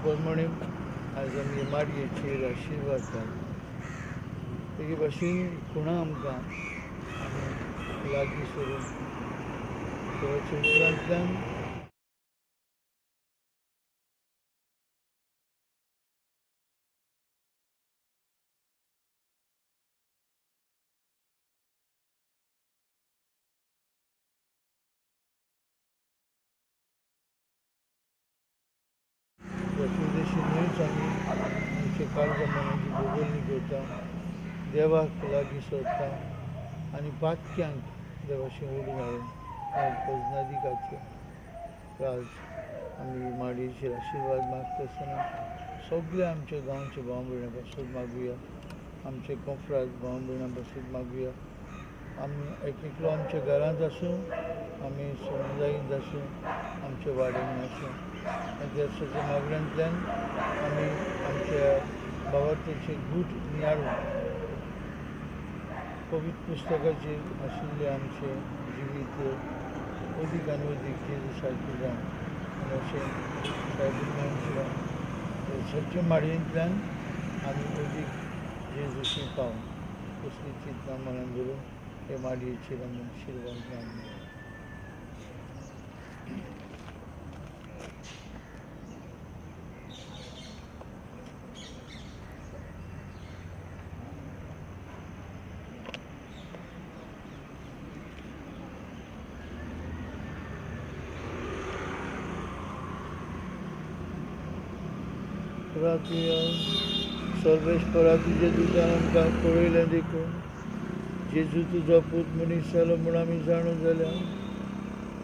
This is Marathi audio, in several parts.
पोरमोणी आज आमी माडयेचेर आशिर्वाद घालता. तेगे भाशेन कोणा आमकां लागीं सरून देवाच्या उपरांतल्यान उद्देशीनूच आमी आमचे काळजामनाची बोगोलणी करता, देवाक लागीं सोदता आनी पातक्यांक देवाचें ओड घालून भजनादिकाचे आज आमी माडयेचेर आशिर्वाद मागता आसतना सगळ्या आमच्या गांवच्या भाव भयणां पासून मागुया, आमचे कोंफरात भाव भयणां पासून मागुया. आमी एकलो आमच्या घरांत आसूं, आमी समुदायांत आसूं, आमच्या वाड्यांनी आसूं, देवाच्या मागण्यांतल्यान आमी आमच्या भावार्थाचे गूट नियाळून पवित्र पुस्तकाचेर आशिल्ले आमचे जिवीत अदीक आनी अदीक जेजू सारकें जावन आनी अशें सायबीण सच्चे माडयेंतल्यान आमी अदीक जेजूशी पावूं कसली चिंतना मनान धरून हे माडयेचेर आमी आशिर्वाद मागूया. प्रार्थया सर्वेश्वरा तुज्या दुदान आमकां पळयलें देखून जेजू तुजो पूत मनीस जालो म्हूण आमी जाणूं जाल्या.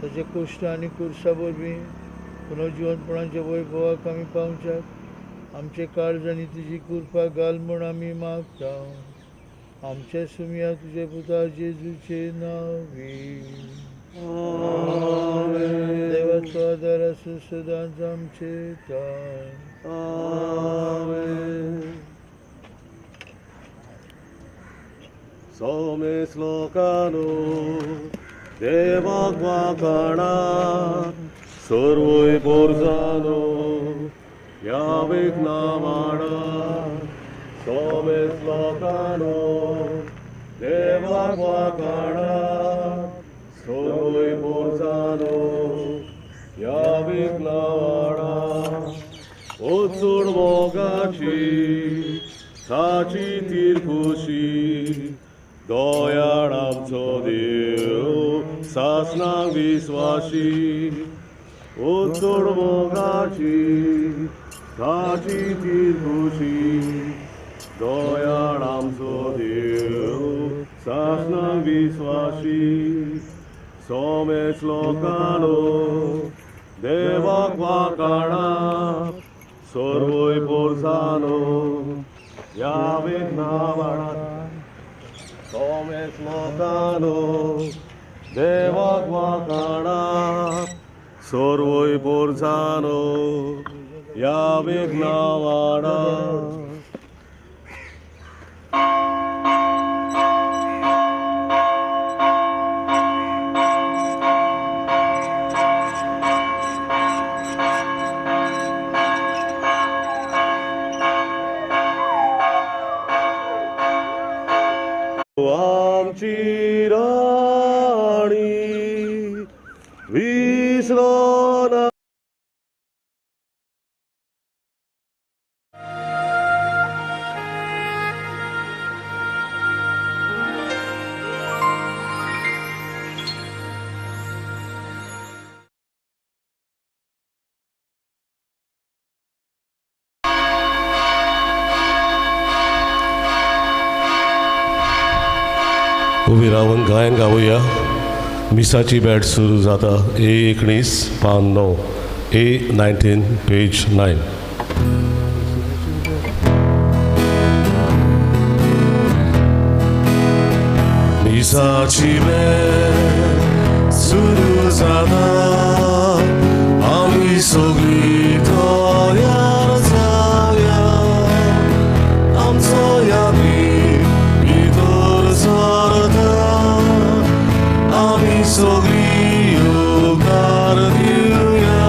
ताच्या कश्ट आनी कुर्सा वरवीं पुनर्जिवंतपणाच्या वैभवाक आमी पावच्याक आमचे काळज आनी तुजी कृपा घाल म्हूण आमी मागता. आमच्या सुमया तुज्या पुता जेजूचे नांवी. देवाचो आदार आसूं सदांच आमचे सोमेस लोकानो देवाक वाखाणा सर्वय पोरजानो यावेक नावाडा. सोमेस लोकानो देवाक वाखाणा सर्वय पोरजानो यावेक नावाडा. ओ चोड मोगाची ताची तिरकुशी दोयाळ आमचो देव सासनाक विस्वाशी. ओ चोड मोगाची ताची तिरकुशी दोयाळ आमचो देव सासनाक विस्वाशी. सोमेस लोकानो देवाक वाखाणा सर्वय पोरजानो यावेक नावाडा. सोमेस लोकानो देवाक वाखाणा सर्वय पोरजानो यावेक नावाडा. आमची राणी विसरो ना. उबी रावन गायन गावुया. मिसाची बॅट सुरू जाता. A19 A19 page 9. मिसाची बॅट सुरू जाता. आमी सगळीं तयार जावया. आमचो यादी भितर सरता. आमी सगळीं होकार दिवया.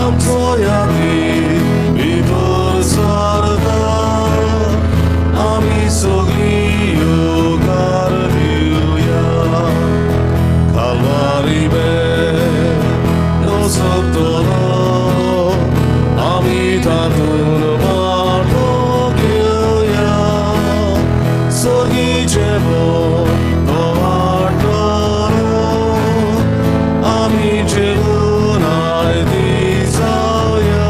आमचो यादी तो वाटलो आमी जेवून आयदी जावया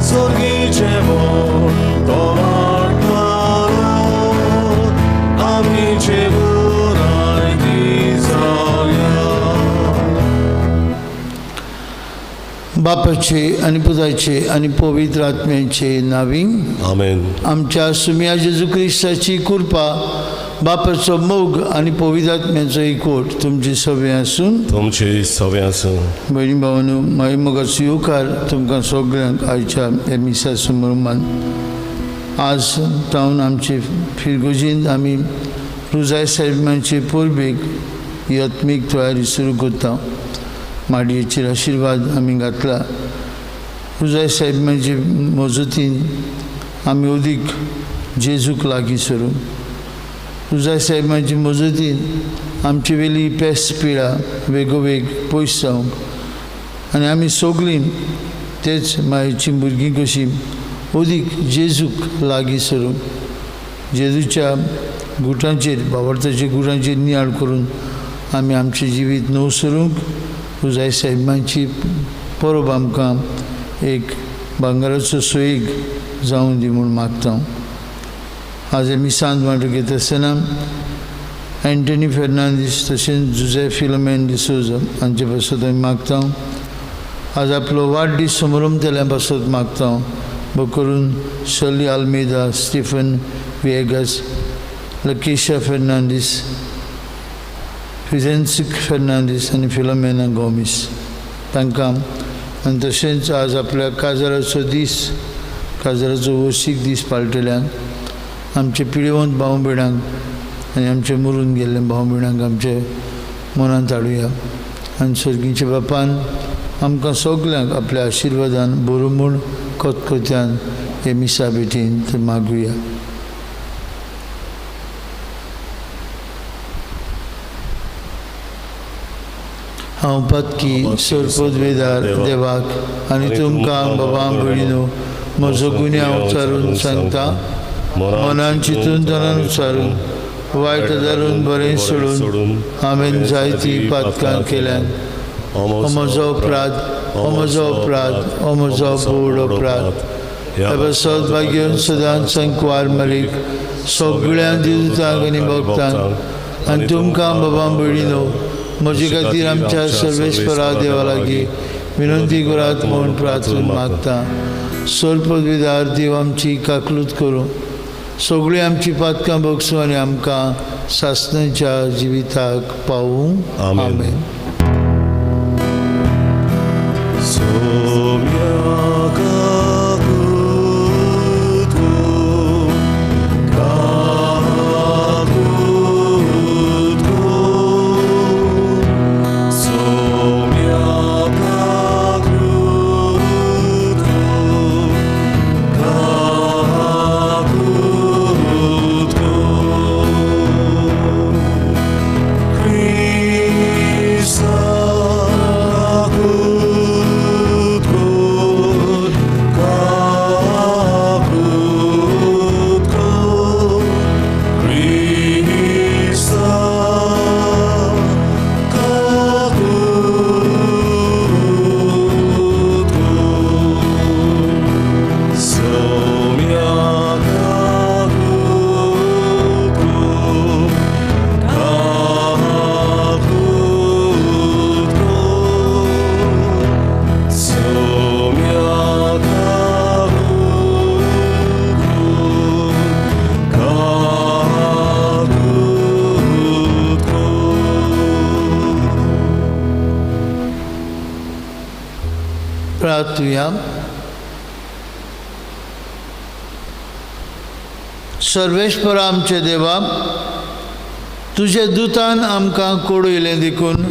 स्वर्गीचे बोड तो वाटलो आमी जेवून आयदी जावया बापाचे आणि पुताचे आणि पवित्र आत्म्याचे नावी आमेन. आमच्या सुम्या जेजू ख्रिस्ताची कृपा बापाचो मोग आणि पवित्र आत्म्याचो एकवट तुमची सगळे आसून तुमची सवय आसूं. भयणी भावांनो, मागीर मोगाचो येवकार तुमकां सगळ्यांक आयच्या ह्या मिसा समोर मान. आज जावन आमचे फिरगोजींत आमी रुजाय साहेबांचे परबेक ही आत्मीक तयारी सुरू करता. माडयेचेर आशिर्वाद आमी घातला. रुजाय साहेबांचे मजतीन आमी अदीक जेजूक लागीं सरूं. रुजाय साहेबांचे मजतीन आमची वेली पेस्त पिळा वेगोवेग पयस जावंक आनी आमी सगळीं तेच मायेची भुरगीं कशीं अदीक जेजूक लागीं सरूं. जेजूच्या गुटांचेर भावार्थाच्या गुटांचेर नियाळ करून आमी आमचें जिवीत नव सरूंक रुजाय साहेबांची परब आमकां एक भांगराचो सोयीक जावं दी म्हूण मागता. आज मिसांत वांटो घेता आसतना एंटनी फेर्नांदीस तशेंच जुझे फिलोमेन डिसोजा हांचे पासत हांवें मागता. आज आपलो वाडदीस समारंभ केल्या पासत मागता. बो करून शर्ली आल्मेदा, स्टीफन विएगास, लकेशा फेर्नांदीस, फिजेन्सिक फेर्नांदीस आनी फिलोमेना गोमिस तांकां आनी तशेंच आज आपल्या काजाराचो दीस, काजाराचो वशीक दीस पाळटल्यांक आमचे पिळेवंत भाव भयणांक आनी आमचे मरून गेल्ले भाव भयणांक आमचे मनांत हाडुया. आनी सर्गीच्या बापान आमकां सगल्यांक आपल्या आशिर्वादान बरो म्हूण कोतकोत्यान हे मिसा बेटीन ते मागुया. हांव पत्की सरपदवेदार देवाक आनी तुमकां बाबा भयणीनो म्हजो गुन्यांव उच्चारून सांगता. मनान चिंतून तनान उच्चारून वायट धरून बरें सोडून हांवें जायतीं पातकां केल्यात. हो म्हजो अपराध, हो म्हजो अपराध, हो म्हजो बोड अपराध. हे सद्भाग्य सदांच संकवार मारीक सगळ्या दिवजांक आनी भक्तांक आनी तुमकां बाबा भयणीनो म्हजे खातीर आमच्या सर्वेस्परा देवा लागीं विनंती करात म्हूण प्रार्थून मागता. सरपदवीदार देव आमची काकलूत करूं, सगळीं आमची पातकां बगसूं आनी आमकां सासणाच्या जिविताक पावूं. आमेन. प्रार्थूया. सर्वेश्वर आमचे देवा, तुझे दुतान आमकां कळयलें देखून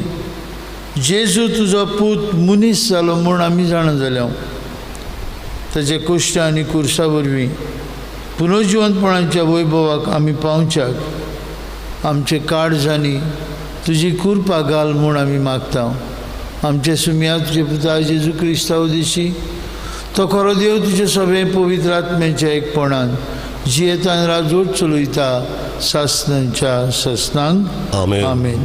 जेजू तुजो पूत मनीस जालो म्हूण आमी जाणा जाल्या. ताचे कश्ट आनी कुर्सा वरवीं पुनर्जिवंतपणाच्या वैभवाक आमी पावच्याक आमचे काळजांनी तुजी कृपा घाल म्हूण आमी मागता. आमचे सुम्या तुजे पुता जेजू क्रिस्ता उद्देशी तो खरो देव तुजे सगळे पवित्र आत्म्याच्या एकपणान जियेतान राजवट चलयता सासणांच्या ससनांक आमेन. आमेन.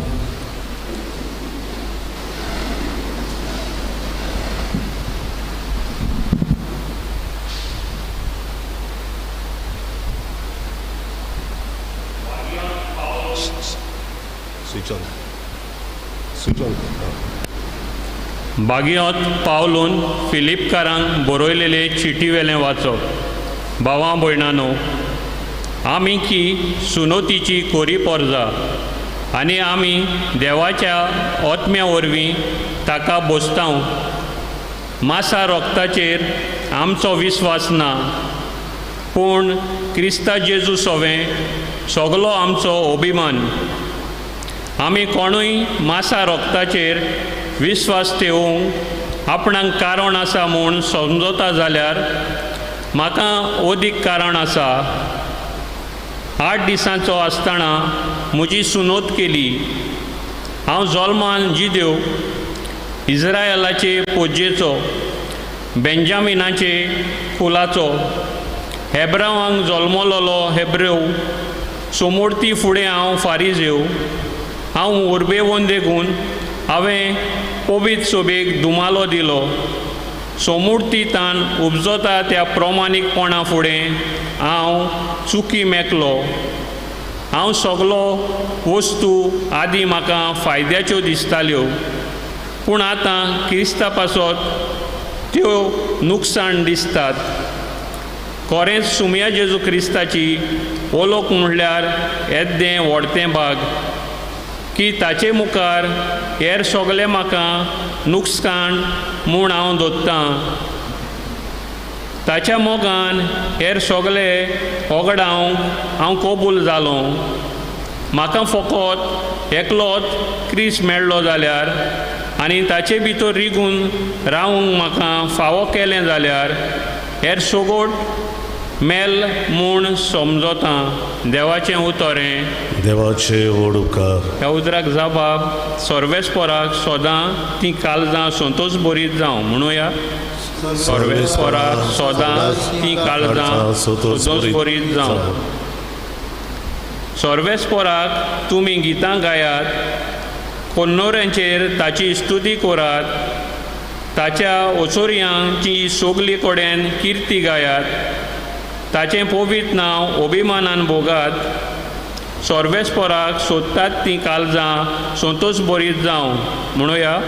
बागयांत पावलून फिलिपकारांक बरयलेले चिटी वेलें वाचप. भावां भयणांनो, आमी की सुनोतीची कोरी पोरजा आनी आमी देवाच्या ओतम्या वरवीं ताका बोसतांव. मासा रोगताचेर आमचो विस्वास ना, पूण क्रिस्ता जेजू सोवें सगलो आमचो अभिमान. आमी कोणूय मासा रोगताचेर विस्वास ठेवूंक आपणाक कारण आसा म्हूण समजता जाल्यार म्हाका ओदीक कारण आसा. 8 दिसांचो आसतना म्हजी सुनोत केली. हांव जल्मान जिदेव, इस्रायलाचे पोज्जेचो, बेंजामिनाचे कुलाचो, हेब्रावांक जल्मलोलो हेब्रेव, सोमोर्ती फुडें हांव फारिजेव. हांव उर्बेवोन देखून हांवें पवित्र सोबेक दुमालो दिलो. सोमुर्तीतान उपजता त्या प्रमाणीकपणा फुडें हांव चुकी मेकलो. हांव सगलो वस्तू आदीं म्हाका फायद्याच्यो दिसताल्यो, पूण आतां क्रिस्ता पासत त्यो नुकसाण दिसतात. खरेंच सुमया जेजू क्रिस्ताची ओळख म्हणल्यार येद्दें व्हडतें भाग, की ताचे मुखार हेर सगलें म्हाका नुकसाण म्हूण हांव धरतां. ताच्या मोगान हेर सगळे ओगडावंक हांव कबूल जालो. म्हाका फकत एकलोच क्रिस मेळ्ळो जाल्यार आनी ताचे भितर रिगून रावूंक म्हाका फावो केलें जाल्यार हेर सोगोट मेल म्हूण समजतां. देवाचें उतोरें. देवाचे व्हड उपकार. ह्या उतराक जबाब सर्वेस्पराक सदां तीं काळजां संतोश बरीत जावं म्हणुया. सर्वेस्पराक सदां तीं काळजां संतोश बरीत जावं. सर्वेस्पराक तुमी गितां गायात, कोन्नोऱ्यांचेर ताची स्तुती करात, ताच्या ओचोरयांची सोगली कडेन किर्ती गायात, ताचें पवित्र नांव अभिमानान भोगात. सर्वेस्पराक सोदतात तीं काळजां संतोश बरीत जावं म्हणुया.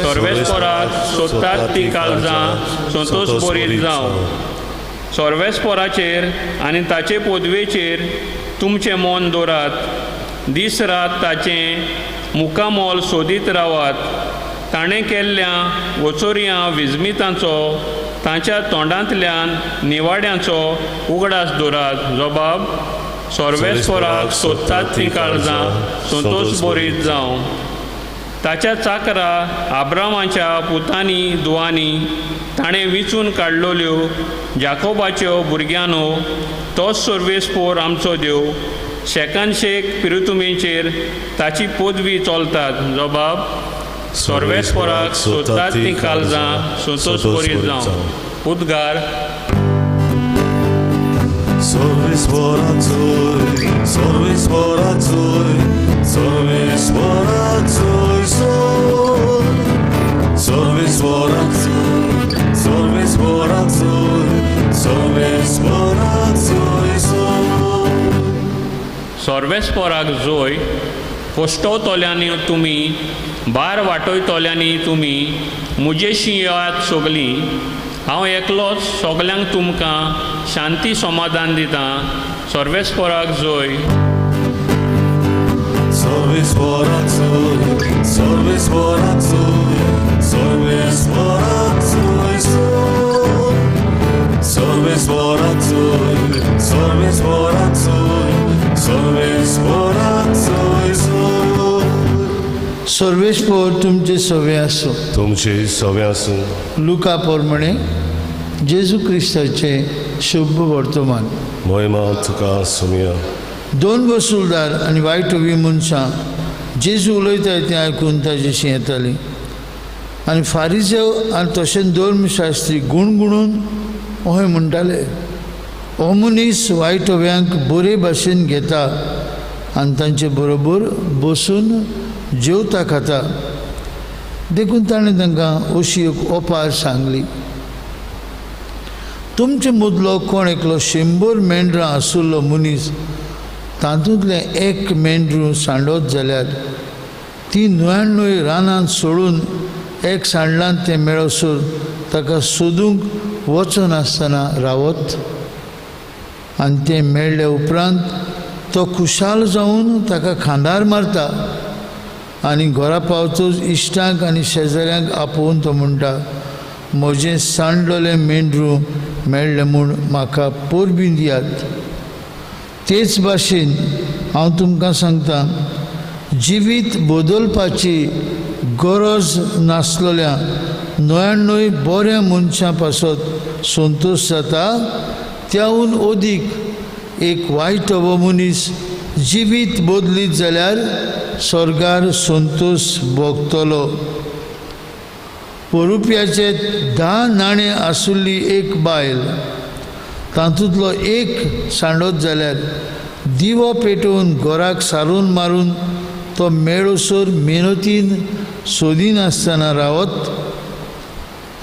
सर्वेस्पराक सोदतात तीं काळजां संतोष बरीत जावं. सर्वेस्पराचेर आनी ताचे पदवेचेर तुमचें मन दवरात. दीस रात ताचें मुखामोल सोदीत रावात. ताणें केल्ल्या वचोरयां विजमितांचो तांच्या तोंडांतल्यान निवाड्यांचो उगडास दवरात. जबाब सर्वेस्पराक सोदतात तीं काळजां संतोश बरीत जावं. ताच्या चाकरा आब्रामाच्या पुतांनी दुवांनी ताणें विचून काडलोल्यो जाकोबाच्यो भुरग्यांनो, तोच सर्वेस्पोर आमचो देव. शेकानशेक पिरुतुमेचेर ताची पदवी चलतात. जबाब सर्वेस्पराक सोदतात तीं काळजां संतोश बरीत जावं. उद्गार Sorvisporazzoi, sorvisporazzoi, sorvisporazzoi, sorvisporazzoi, sorvisporazzoi, sorvisporazzoi. सर्वेस्पराक जोय कोश्टवतोल्यांनी तुमी, बार वाटयतोल्यांनी तुमी, मुजेशी येयात सोगलीं. हांव एकलोच सोगल्यांक तुमकां शांती समाधान दितां. सर्वेस्पराक जोय. Sorvisporazzoi, sorvisporazzoi, sorvisporazzoi, sorvisporazzoi, sorvisporazzoi, sorvisporazzoi. सर्वेस्पोर तुमचे सवे आसो. तुमची सवे आसूं. लुका पोरमणे जेजू क्रिस्ताचे शुभ वर्तमान. महिमा तुका सुमया. 2 वसूलदार आनी वायटवी मनशां जेजू उलयताय तें आयकून ताजेशी येतालीं. आनी फारिजेव आनी तशेंच धर्मशास्त्री गुणगुणून अहें म्हणटाले, हो मनीस वायटव्यांक बरे भाशेन घेता आनी तांचे बरोबर बसून जेवता खाता. देखून ताणें तांकां अशी एक ओपार सांगली. तुमचे मदलो कोण एकलो 100 मेंढरां आसुल्लो मनीस तातूंतलें एक मेंढरूं सांडत जाल्यार ती 99 रानांत सोडून एक सांडलां तें मेळसर ताका सोदूंक वचनासतना रावत. आनी तें मेळ्ळे उपरांत तो खुशाल जावन ताका खांदार मारता आनी घरा पावतच इश्टांक आनी शेजाऱ्यांक आपोवन तो म्हणटा, म्हजें सांडलोलें मेंढरूं मेळ्ळें म्हूण म्हाका परबीं दियात. तेच भाशेन हांव तुमकां सांगता, जिवीत बदलपाची गरज नासलेल्या 99 बऱ्या मनशां पासत संतोश जाता, त्याहून अदीक एक वायटवो मनीस जिवीत बदलीत जाल्यार स्वर्गार संतोष भोगतलो. रुपयाचे 10 नाणे आसुल्ली एक बायल तातूंतलो एक सांडत जाल्यार दिवो पेटोवन घराक सारून मारून तो मेळसर मेहनतीन सोदिनासतना रावत.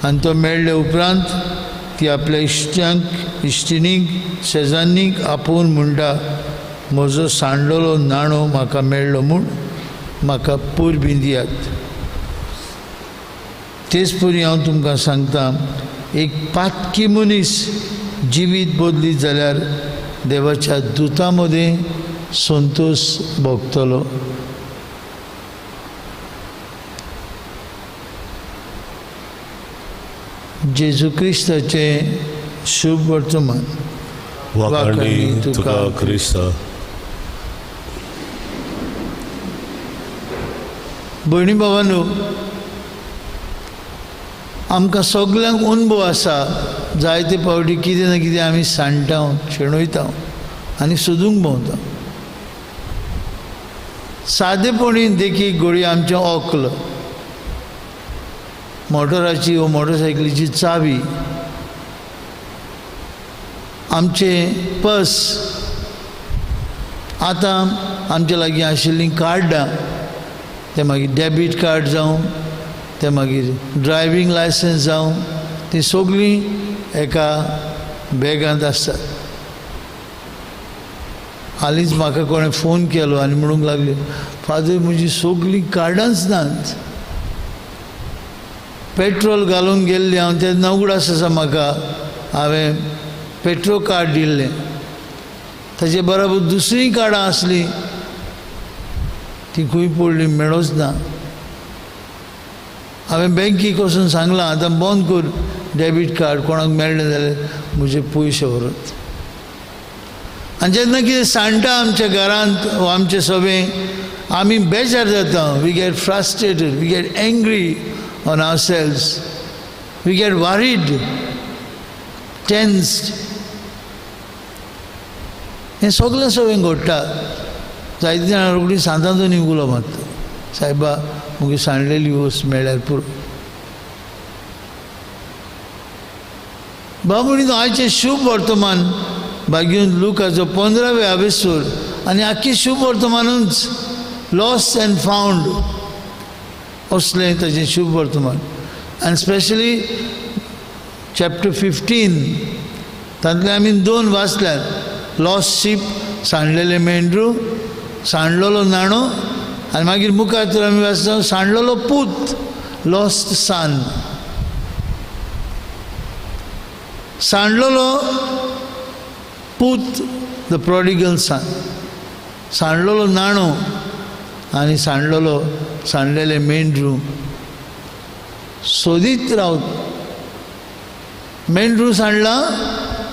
आनी तो मेळ्ळे उपरांत ती आपल्या इश्टांक इश्टिणीक शेजान्नीक आपोवन म्हणटा, म्हजो सांडलोलो नाणो म्हाका मेळ्ळो म्हूण म्हाका परबीं दियात. तेच परी हांव तुमकां सांगता, एक पातकी मनीस जिवीत बदलीत जाल्यार देवाच्या दुतां मदें संतोष भोगतलो. जेजू क्रिस्ताचें शुभ वर्तमान. वाखाणी तुका क्रिस्ता. भयणी भावांनो, आमकां सगल्यांक अनुभव आसा. जायते फावटी कितें ना कितें आमी सांडटा, शेणयता आनी सोदूंक भोंवता. सादेपणीन देखीक घडये आमचें ऑक्ल, मोटराची वा मोटरसायकलीची चावी, आमचे पर्स, आतां आमचे लागीं आशिल्लीं कार्डां, ते मागीर डेबीट कार्ड जावं, ते मागीर ड्रायवींग लायसन्स जावं, ती सगळीं एका बॅगांत आसतात. हालींच म्हाका कोणें फोन केलो आनी म्हणूंक लागले, फादर म्हजीं सगळीं कार्डांच नात. पेट्रोल घालूंक गेल्लें हांव, तेन्ना उगडास आसा म्हाका, हांवें पेट्रोल कार्ड दिल्लें, ताचे बरोबर दुसरीं कार्डां आसलीं, ती खंय पडलीं मेळच ना. हांवें बँकीक वचून सांगलां, आतां बंद कर डेबीट कार्ड, कोणाक मेळ्ळें जाल्यार म्हजे पयशे व्हरत. आनी जेन्ना कितें सांडटा आमच्या घरांत वा आमचे सभेक, आमी बेजार जाता. We get frustrated, we get angry on ourselves, we get worried, tensed. हें सगळें सभेक घडटा. जायते जाणां रोखडी सांतांतून उलो मारता, सायबा मुगे सांडलेली वस्त मेळ्ळ्यार पुरो. बाबुणीन आयचें शुभ वर्तमान भाग्यून लुकाचो 15वे आवेसूर आनी आख्खी शुभ वर्तमानूच लॉस्ट एंड फावंड असलें ताचें शुभ वर्तमान. आनी स्पेशली चॅप्टर 15 तातूंतले आमी 2 वाचल्यात. लॉस्ट शीप, सांडलेलें मेंढरूं, सांडलोलो नाणो, आनी मागीर मुखार तर आमी वाचता सांडलोलो पूत, लॉस्ट सन. सांडलोलो पूत, द प्रॉडिगल सन, सांडलोलो नाणो आनी सांडलेलें मेंढरूं सोदीत रावत. मेंढरूं सांडलां,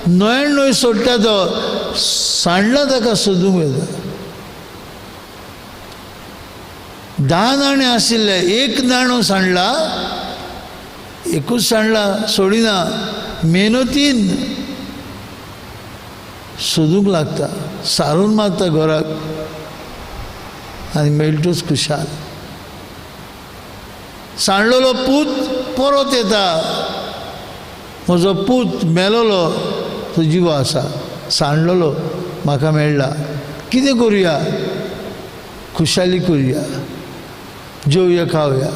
99 सोडटा तो, सांडला ताका सोदूंक वयता. 10 नाणे आशिल्ले, एक नाणो सांडला, एकूच सांडला, सोडिना, मेहनतीन सोदूंक लागता, सारून मारता घराक आनी मेळटूच खुशाल. सांडलोलो पूत परत येता, म्हजो पूत मेलोलो, तो जिवो आसा. सांडलेलो म्हाका मेळ्ळा. कितें करुया? खुशाली करुया, जेवया खावया,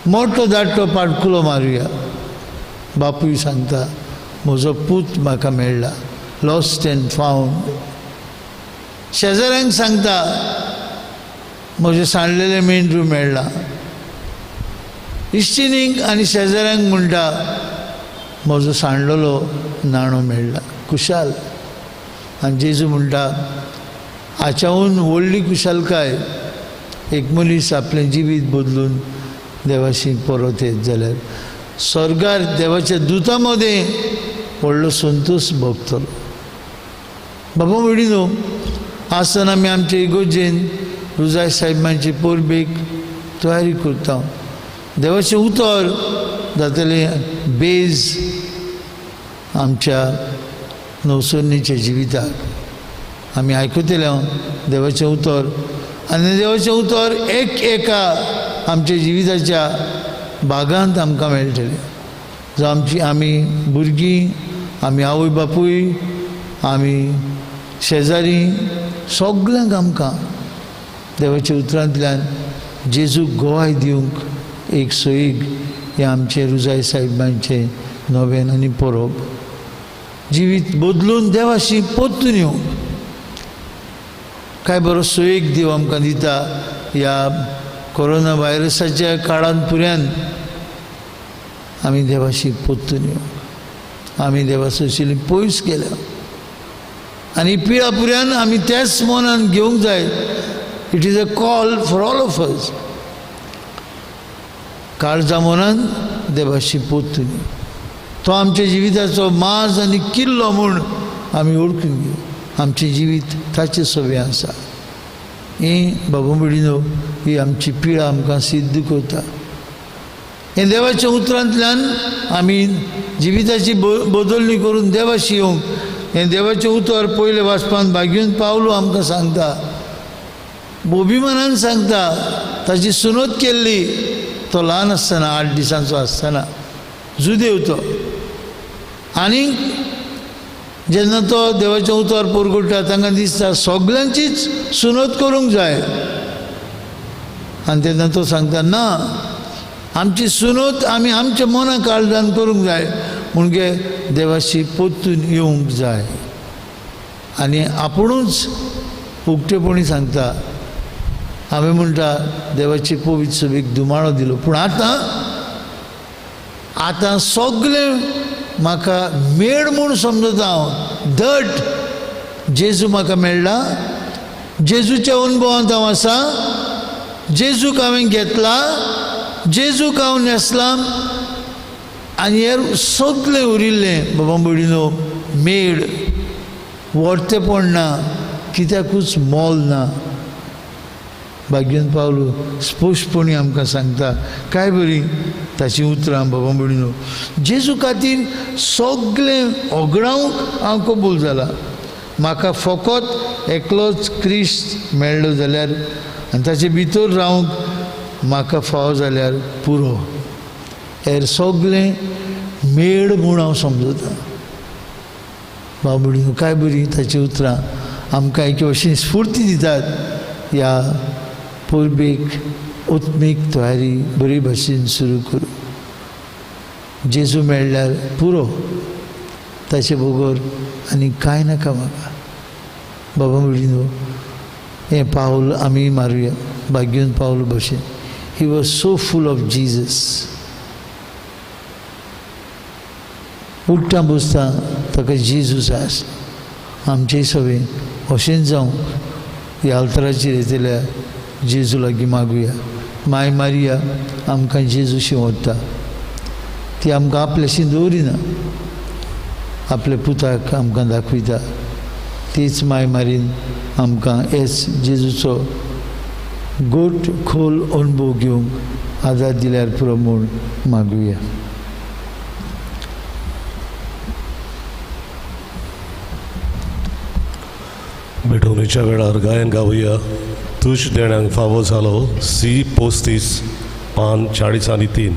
मोठो धाकटो पाटकुलो मारुया. बापूय सांगता म्हजो पूत म्हाका मेळ्ळा, लॉस्ट एंड फावंड. शेजाऱ्यांक सांगता म्हजें सांडलेलें मेंढरू मेळ्ळा. इश्टिणीक आनी शेजाऱ्यांक म्हणटा म्हजो सांडलेलो नाणो मेळ्ळा. खुशाल. आनी जेजू म्हणटा हाच्याहून व्हडली खुशालकाय एक मनीस आपलें जिवीत बदलून देवाशी परत येत जाल्यार स्वर्गार देवाच्या दुतां मदें व्हडलो संतोश भोगतलो. बाबा भयणीनो, आसन आमी आमचे इगोर्जेन रुजाय साहेबांची परबेक तयारी करता. देवाचें उतर जातलें बेज आमच्या नवसरणीच्या जिविताक. आमी आयकतले देवाचें उतर, आनी देवाचें उतर एक एका आमच्या जिविताच्या भागांत आमकां मेळटलें. जो आमी भुरगीं, आमी आवय बापूय, आमी शेजारी, सगळ्यांक आमकां देवाच्या उतरांतल्यान जेजूक गोवाय दिवंक एक सोयीक हें आमचें रुजाय साहेबांचें नवेन आनी परब. जिवीत बदलून देवाशी परतून येवंक काय बरो सोयीक देव आमकां दिता. ह्या कोरोना व्हायरसाच्या काळांत पुऱ्यान आमी देवाशी परतून येवंक, आमी देवाची पयस केल्या आनी पिळा पुऱ्यान आमी त्याच मनान घेवंक जाय. It is a call for all of us. काळजा मनान देवाशी परतून येवंक, तो आमच्या जिविताचो माज आनी किल्लो म्हूण आमी ओळखून घेवं. आमचें जिवीत ताचे सोबे आसा. ही बाबा भयणीनो, ही आमची पिळा आमकां सिद्ध करता. हे देवाच्या उतरांतल्यान आमी जिविताची बदलणी करून देवाशी येवंक. हें देवाचें उतर पयले वाचपान भाग्यून पावलो आमकां सांगता, अभिमानान सांगता. ताची सुनोत केल्ली तो ल्हान आसतना, 8 दिसांचो आसतना, जुदेव तो. आनीक जेन्ना तो देवाचें उतर परगट्टा तांकां दिसता सगळ्यांचीच सुनोत करूंक जाय. आनी तेन्ना तो सांगता ना, आमची सुनोत आमी आमच्या मना काळजान करूंक जाय. म्हणजे देवाशी परतून येवंक जाय. आनी आपुणूच उक्तेपणी सांगता. हांवें म्हणटा देवाचे पवित्र सभेक दुमाळो दिलो, पूण आतां सगळें म्हाका मेळ म्हूण समजता हांव. धट जेजू म्हाका मेळ्ळा, जेजूच्या अनुभवांत हांव आसा, जेजूक हांवें घेतला, जेजूक हांव न्हेसलां. आनी हेर सगळें उरिल्लें बाबा भयणीनो मेळ वर्तेपण ना, कित्याकूच मोल ना. भाग्यून पावलो स्पश्टपणी आमकां सांगता. काय बरी ताची उतरां बाबा भयणीनो. जेजू खातीर सगळें ओगडावंक हांव कबूल जाला. म्हाका फकत एकलोच क्रिस्त मेळ्ळो जाल्यार आनी ताचे भितर रावंक म्हाका फाव जाल्यार पुरो. हेर सगळें मेळ म्हूण हांव समजता. बाबा भयणीनो, काय बरी ताची उतरां आमकां एके भशेन स्फूर्ती दितात. ह्या परबेक उत्मीक तयारी बरी भशेन सुरू करूं. जेजू मेळ्ळ्यार पुरो, ताचे बगर आनी कांय नाका म्हाका. बाबा भयणीनो, हें पावल आमी मारुया भाग्यून पावल भशेन. He was so full of Jesus. उठ्ठा बसता ताका जेजू जाय आसलो. आमचेय सवेन अशेंच जावं. ह्या अल्तराचेर येतल्या जेजू लागीं मागुया. माय मारिया आमकां जेजूशी व्हरता. ती आमकां आपल्याशी दवरिना, आपल्या पुताक आमकां दाखयता. तीच माय मारीन आमकां हेच जेजूचो गोट खोल अनुभव घेवंक आदार दिल्यार पुरो म्हूण मागुया. मिठवणीच्या वेळार गायन गावुया. तुझ देण्याक फावो जालो. सी 35 पान 40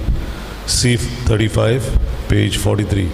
सी 35 पेज 43.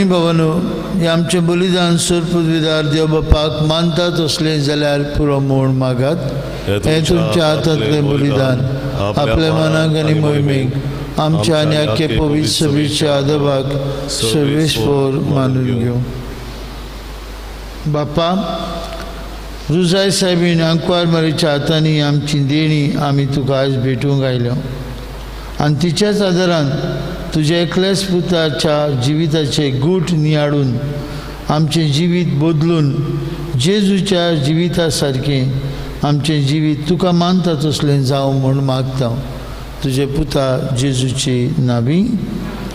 भयणी भवनो हे आमचे बलिदान सोरपदविदार देव बापाक मानतात असले जाल्यार पुरो म्हूण मागात. हे तुमच्या हातांतले बलिदान आपल्या मनाक आनी मोहिमेक आमच्या आनी आख्खे पवित्र सभेच्या आदबाक सर्वेस्पोर मानून घेवं. बापा, रुजाय साहेबीन अंकवार मारीच्या हातांनी आमची देणी आमी तुका आज भेटूंक आयल्यो आनी तिच्याच आदारान तुज्या एकल्याच पुताच्या जिविताचे गूट नियाडून आमचें जिवीत बदलून जेजूच्या जिविता सारकें आमचें जिवीत तुका मानता तसलें जावं म्हूण मागता. तुजे पुता जेजूची नांवी.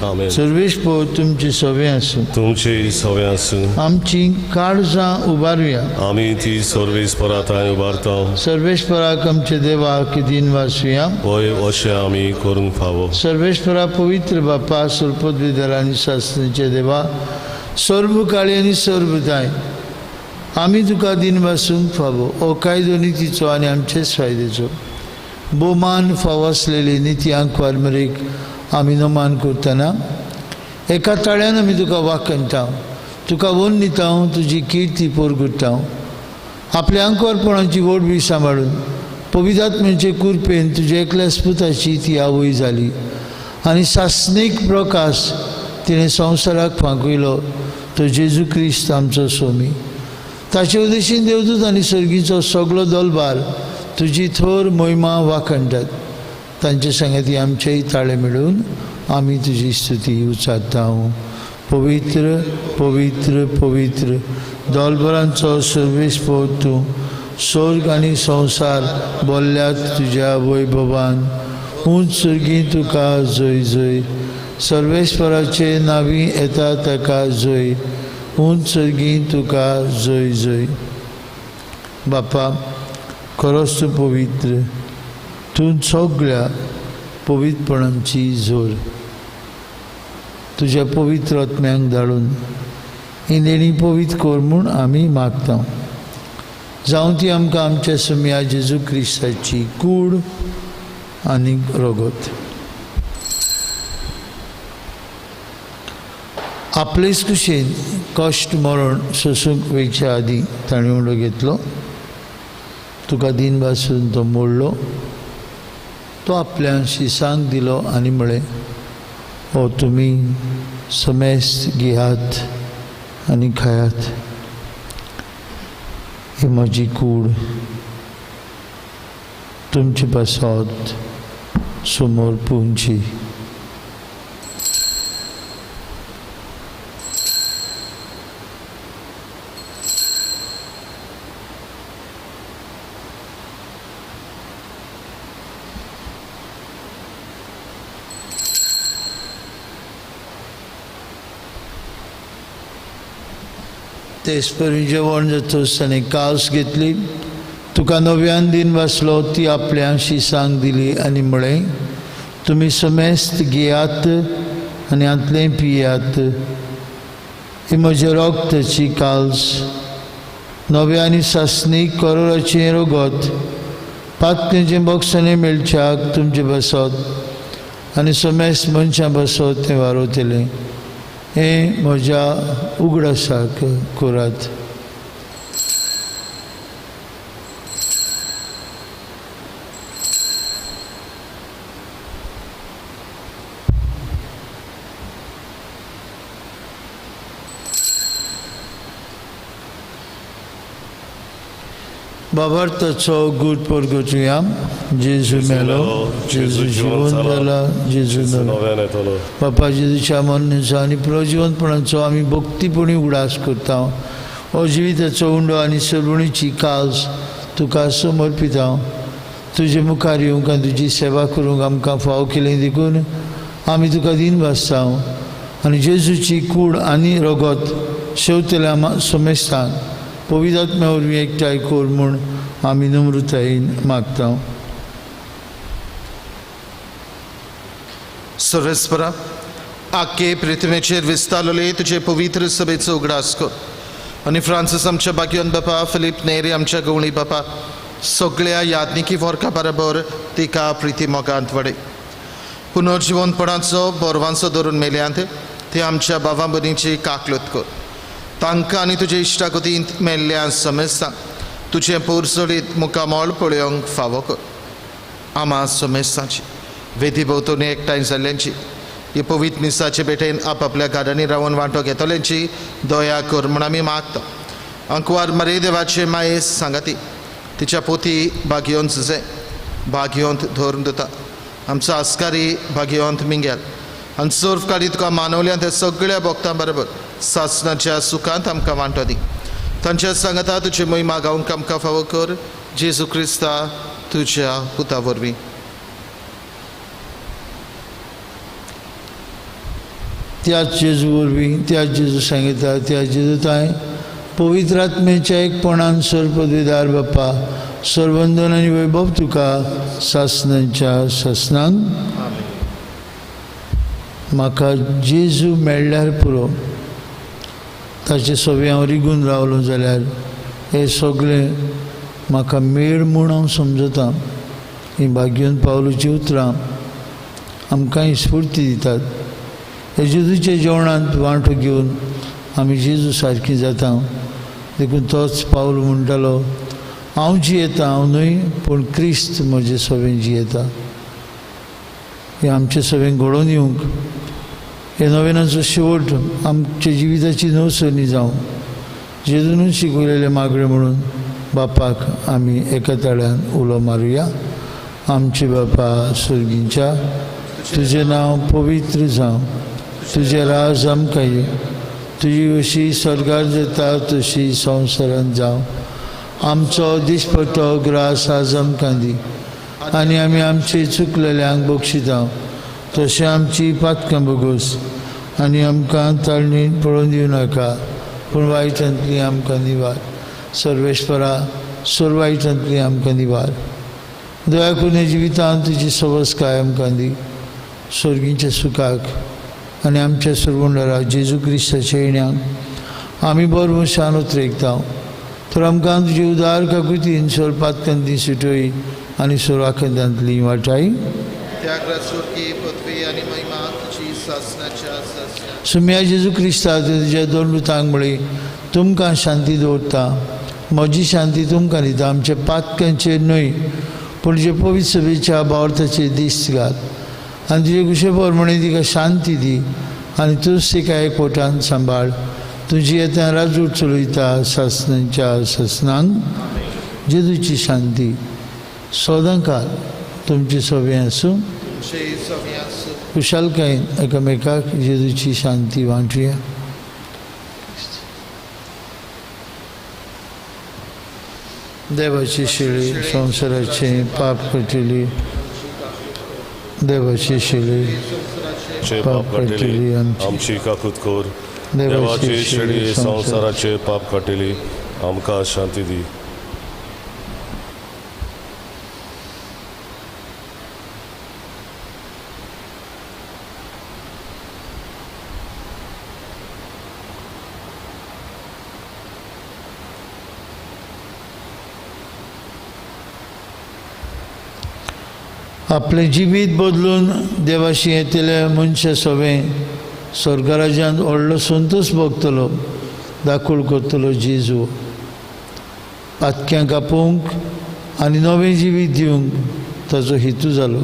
आमेन. सर्वेस्पोर तुमची सवय आसूं. तुमची सवय आसूं. आमची काळजां उबारुया. आमी ती सर्वेस्परा थंय उबारता. सर्वेस्पराक आमचे देवाक दिन वासुया. होय अशें आमी करूंक फावो. सर्वेस्परा पवित्र बापा सोरपदविदार आनी शास्त्रीचे देवा सर्व काळी आनी सर्व दाय आमी तुका दिन वासूंक फावो. हो कायदो नितीचो आनी आमचेच फायद्याचो भोवमान फावो आसलेली निती अंकवार मेरेक आमी नमान करतना एका ताळ्यान आमी तुका वाखणटा, तुका वन दिता, तुजी किर्ती पोरगुट्टा. आपल्या अंकवारपणाची वडवी सांबाळून पवित्रात्म्याचे कुरपेन तुज्या एकल्याच पुताची ती आवय जाली आनी सासणीक प्रकाश तिणें संवसाराक फांकयलो तो जेजू क्रिस्त आमचो सोमी. ताचे उदेशीन देवदूत आनी सर्गीचो सगळो दलबार तुजी थोर मोहिमा वाखणटात. तांचे सांगाती आमचेय ताळे मेळून आमी तुजी स्तुती उचारता. पवित्र पवित्र पवित्र दलबरांचो सर्वेस्पोर तूं स्वर्ग आनी संवसार बोल्ल्यात तुज्या वैभवान. उंच सर्गी तुका जय जय. सर्वेस्पराचे नांवी येता ताका जय. उंच सर्गी तुका जय जय. बापा, खरोच तूं पवित्र. तूं सगळ्या पवित्रपणांची जोर तुज्या पवित्र आत्म्यांक धाडून ही देणी पवित्र कर म्हूण आमी मागता. जावं ती आमकां आमच्या सुम्या जेजू क्रिस्ताची कूड आनी रगत. आपलेच कुशेन कश्ट मरण सोसूंक वयच्या आदीं ताणें उंडो घेतलो. तुका दिन वासून तो मोडलो. तो आपल्या शिसांक दिलो आनी म्हळें, हो तुमी समेस्त घेयात आनी खायात. ही म्हजी कूड तुमचे पासत समोर पुंची. तेसपरी जेवण जातोच ताणें कास घेतली. तुका नव्यान दिन वाचलो ती आपल्या शिसांक दिली आनी म्हळें, तुमी समेस्त घेयात आनी आतलें पियात. ही म्हज्या रोगताची काल्स नव्या आनी सासणीक करोराचें रगत पातळेचें बक्षांनी मेळच्याक तुमचे बसत आनी समेस्त मनशां बसत तें वारोतलें. हें म्हज्या उगडासाक करात. बाबार्थाचो गूट परगटुया. जेजू मेलो, जेजू जिवन जाला, जेजू मेलो. बापा जेजूच्या मरणाचो आनी प्रजिवंतपणाचो आमी भक्तीपणी उगडास करता. हो जिविताचो उंडो आनी सरवणीची काल्स तुका समर्पिता. तुजे मुखार येवंक आनी तुजी सेवा करूंक आमकां फाव केलें देखून आमी तुका दिन वाजता. आनी जेजूची कूड आनी रगत शेवतल्या समेस्तांक पवित्र आत्म्या वरवीं एकठांय कर म्हूण आमी नम्रतायेन मागता. सर्वेस्परा, आख्खे पृथ्वीचेर विस्तारलेले तुजे पवित्र सभेचो उगडास कर. आनी फ्रांसीस आमच्या बागयोन बापा, फिलीप नेरी आमच्या गवळी बापा, सगळ्या यादनिकी वर्गा बरोबर तिका प्रिती मोगांत वडय. पुनर्जिवनपणाचो बोरवांचो धरून मेल्यांत ते आमच्या भावा भयणीची काकलत कर. तांकां आनी तुजे इश्टागतींत मेल्ल्या समेस्तांक तुजें पोरसोडीत मुखामोळ पळोवंक फावो कर. आमा समेस्तांची वेदी भोंवतणी एकठांय जाल्ल्यांची हे पवित्र मिसाचे भेटेन आपापल्या गाड्यांनी रावन वांटो घेतल्यांची दया कर म्हूण आमी मागता. अंकवार मरे देवाचे मायेस सांगाती तिच्या पोती भाग्योंत जे भाग्योंत धोरून दिता. आमचो आस्कारी भाग्योंत मिंगेल आनी सर्व काडी तुका मानवल्या त्या सगळ्या भक्तां बरोबर सासणाच्या सुखांत आमकां वांटो दी. तांच्या सांगता तुजी महिमा गावंक आमकां फावो कर. जेजू क्रिस्ता तुज्या पुता वरवीं. त्याच जेजू वरवीं त्याच जेजू सांगिता त्याच जेजू ताय पवित्र आत्मेच्या एकपणान सर्वपदवीदार बाप्पा सर्वंदन आनी वैभव तुका सासणांच्या ससनांक. म्हाका जेजू मेळ्ळ्यार पुरो. ताचे सवे हांव रिगून रावलो जाल्यार हे सगळें म्हाका मेळ म्हूण हांव समजता. ही भाग्योन पावलुची उतरां आमकां स्फूर्ती दितात. हे जेजूच्या जेवणांत वांटो घेवन आमी जेजू सारकीं जाता. देखून तोच पावल म्हणटालो हांव जियेता हांव न्हय पूण क्रिस्त म्हजे सवें जियेता. हे आमचे सवें घडोवन येवंक हे नव्यानाचो शेवट आमच्या जिविताची नवसरणी जावं जेजून शिकवलेले मागणे म्हणून बापाक आमी एका ताळ्यान उलो मारुया. आमचे बापा स्वर्गींच्या तुजें नांव पवित्र जावं. तुजें राज आमकां ये. तुजी अशी स्वर्गार जाता तशी संवसारांत जावं. आमचो दिसपट्टो ग्रास आज आमकां दी आनी आमी आमचे चुकलेल्यांक बक्षिता तशें आमची पातकां बगोस आनी आमकां ताळणीन पळोवन दिवं नाका पूण वायटांतली आमकां निवार. सर्वेश्वरा सर्व वायटांतली आमकां निवार. दया करून जिवितांत तुजी सवस काय आमकां दी. स्वर्गीच्या सुखाक आनी आमच्या सर्वंडरा जेजू क्रिस्ताच्या येण्याक आमी बरो मुशान उतरेकता. तर आमकां तुजे उदार काकुतीन सोर पातकांतली सुटोय आनी सोर आखंदांतली वाटाय. सुम्या जेजू क्रिस्ता तुज्या दोन रुतांक मळी तुमकां शांती दवरता. म्हजी शांती तुमकां दिता. आमच्या पातकांचेर न्हय पूण जे पवित्र सभेच्या भावार्थाचेर दिश्ट घाल आनी तुजे कुशे प्रमाणे तिका शांती दी आनी तूंच तिका एकवटान सांबाळ. तुजी येता राजूट चलयता सासणांच्या ससनांक. जेजूची शांती सदांकाल तुमचे सवें आसूं. कुशालकायेन एकामेकाक जेजूची शांती वांटुया. देवाची शिळी संवसाराचे पाप कटली. देवाची शिळी पाप कटली आमची काकूत कोर. देवाची शिडी संवसाराचे पाप काटिली आमकां शांती दी. आपले जिवीत बदलून देवाशी येतले मनशा सवें स्वर्गराज्यांत व्हडलो संतोश भोगतलो दाखोळ करतलो जेजू. पातक्यांक आपोवंक आनी नवें जिवीत दिवंक ताचो हेतू जालो.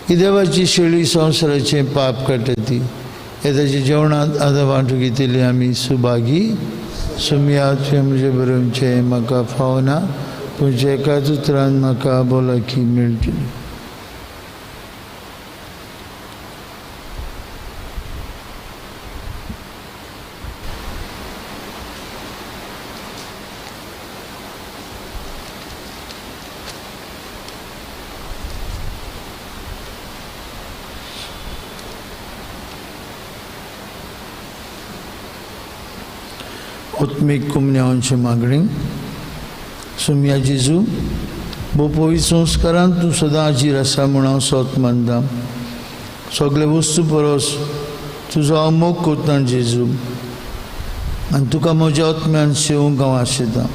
ही देवाची शेळी संवसाराचें पाप काडटा ती. हे ताच्या जेवणांत आतां वांटून घेतिल्ली आमी सुभागी. सुमया तुवें म्हजे बरोवचें म्हाका फावना पूण एकाच उतरान म्हाका भलायकी मेळटली. आत्मीक कुमन्यावांची मागणी. सुम्या जेजू भोव पवित्र संस्कारांत तूं सदां हाजीर आसा म्हूण हांव सोत मानता. सगळे वस्तू परस तुजो हांव मोग करता जेजू आनी तुका म्हज्या आत्म्यान सेवूंक हांव आशेता.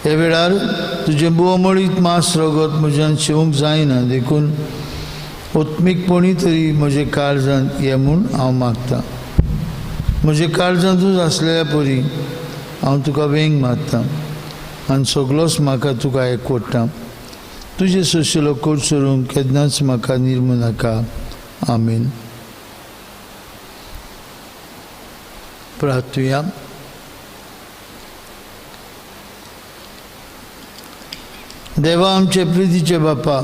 हे वेळार तुजें बोमळीत मांस रगत म्हज्यान सेवूंक जायना देखून ओत्मीकपणी तरी म्हजे काळजांत ये म्हूण हांव मागतां. म्हजे काळजांतूच आसलेल्या परी हांव तुका वेंग मारतां आनी सगळोच म्हाका तुका एकवटां. तुजे सोशिलो कोट सोडूंक केन्नाच म्हाका निर्मू नाका. आमीन. प्रार्थुया. देवा आमचे प्रितीचे बापा,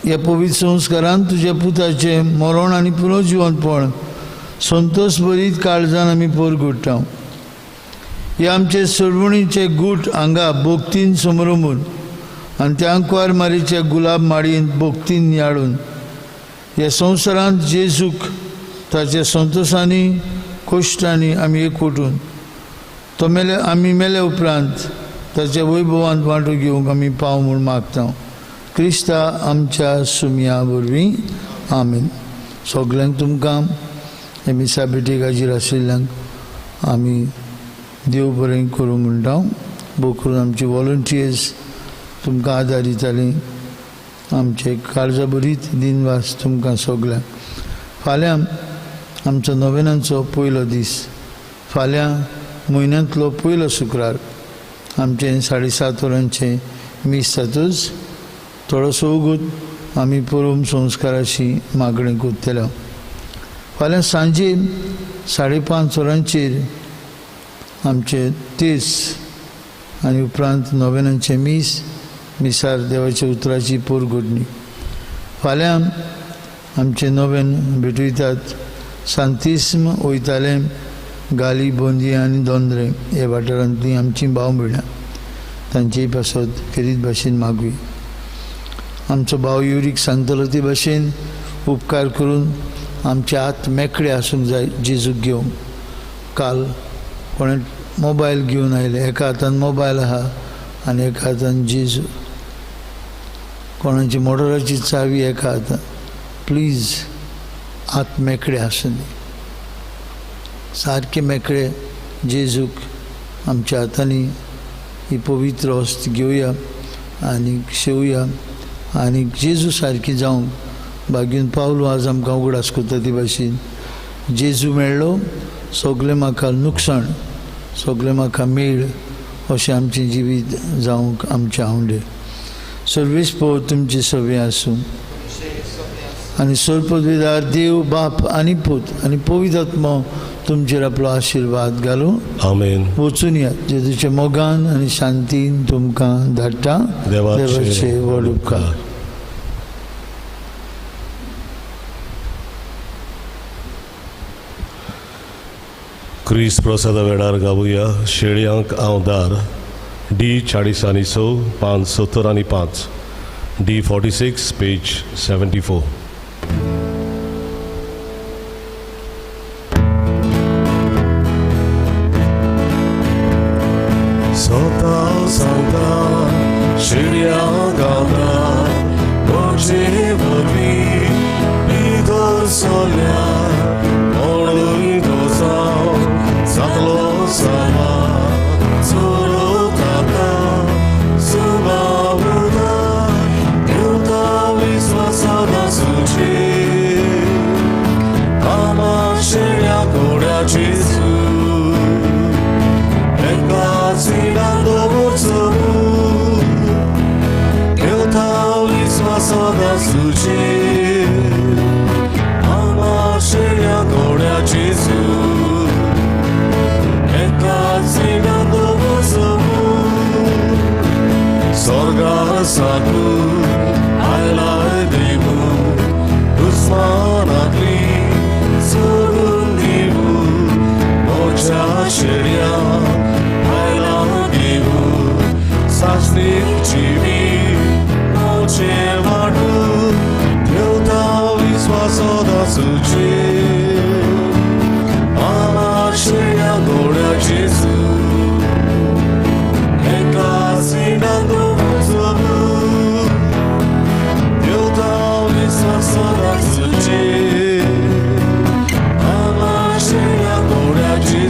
ह्या पवित्र संस्कारान तुज्या पुताचे मरण आनी पुनर्जिवनपण संतोश भरीत काळजान आमी परगट्टा. हे आमचे सोडवणीचे गूट हांगा बोगतीन समोरमून आनी त्या अंकवार मारीच्या गुलाब माडीन बोगतीन नियाळून ह्या संवसारांत जेजूक ताच्या संतोशांनी कश्टांनी आमी एकवटून तो मेले आमी मेले उपरांत ताच्या वैभवांत वांटो घेवंक आमी पाव म्हूण मागता. क्रिस्ता आमच्या सुमया वरवीं. आमीन. सगल्यांक तुमकां हे मिसा बेटेकाचेर आशिल्ल्यांक आमी देव बरें करूं म्हणटा. भोव करून आमचे वॉलंटियर्स तुमकां आदार दितालीं. आमचे काळजा बरीत दिनवास तुमकां सगल्यांक. फाल्यां आमचो नोवेनांचो पयलो दीस. फाल्यां म्हयन्यांतलो पयलो शुक्रार आमचें 7:30 वरांचें मीस जातूच थोडोसो वगूत आमी परम संस्काराची मागणी करतले. फाल्यां सांजे 5:30 वरांचेर आमचे तेस आनी उपरांत नोवेनांचें मिसार देवाच्या उतराची पोरगोडणी. फाल्यां आमचे नोवेन भेटयतात सांतिस्म वयताले गाली बोंदी आनी दोंद्रे हे वाठारांतलीं आमची भाव भयणां. तांचेय पासत खेरीत भाशेन मागवी. आमचो भाव युरीक सांगतलो ते भाशेन उपकार करून आमचे हात मेकळे आसूंक जाय जेजूक घेवंक. काल कोणे मोबायल घेवन आयले, एका हातान मोबायल आहा आनी एका हातान जेजू. कोणाची मोटराची चावी एका हातान. प्लीज हात मेकळे आसूं दी. सारके मेकळे जेजूक आमच्या हातांनी ही पवित्र वस्त घेवया आनी शेवया आनी जेजू सारकी जावंक भाग्यून पावलो. आज आमकां उगडास करता ते भाशेन जेजू मेळ्ळो, सगळें म्हाका नुकसाण, सगळें म्हाका मेळ अशें आमचें जिवीत जावंक आमच्या आवडे. सर्वेस्पर तुमचे सवे आसूं आनी सर्पदविदार देव बाप आनी पूत आनी पवित्र आत्मा तुमचेर आपलो आशिर्वाद घालूं. आमेन. वचून या. जेजूच्या मोगान आनी शांतीन तुमकां धाडटा. देवाचे व्हड उपकार. क्रिस्त प्रसादा वेळार गावुया शेळयांक हांव दार. D 40 5 70 आनी 5. D 46 page 74. शेळयांक हांव दार. म्हजे वरवीं भितर सोल्यार म्हणून तो जावं जातलो सामा. चोरो ताका सुबाव उदार देवता विस्वासांत आसूचे. आमा शेळ्या घोड्याची एकाच विडान दवरचो. देवता विस्वासांत आसूचे. आमा शेळ्या घोड्याची एकाच विडान दवरचो. स्वर्गार साकून आयलाय देवू दुस्मानांतली सोडून दिवू. म्हज्या शेळया आयला देवू सासणीक जिवी म्हजे वाडू. देवता विस्वासांत आसूचे. आमा शेळया घोड्याची एकाच विडान दवरचो. देवता विस्वासांत आसूचे. आमा शेळया घोड्याची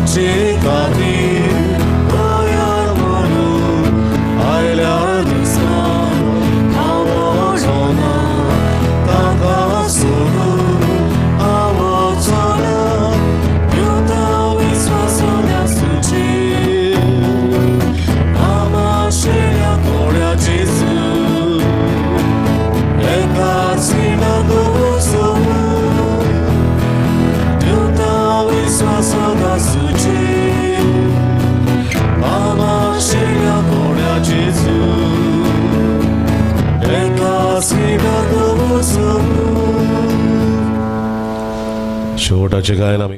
पावचे खातीर गोंयार म्हणून आयल्या दिसा हांव वचना ताका सोडून हांव वचना देवता विस्वासान आसूचेर आमाशेल्या थोड्या जेजू एकाच विनाक वचून देवता विस्वासान आसूचेर आमाशेल्या थोड्या जेजू एकाच विनाक वचून शेवटाचे गायन आमी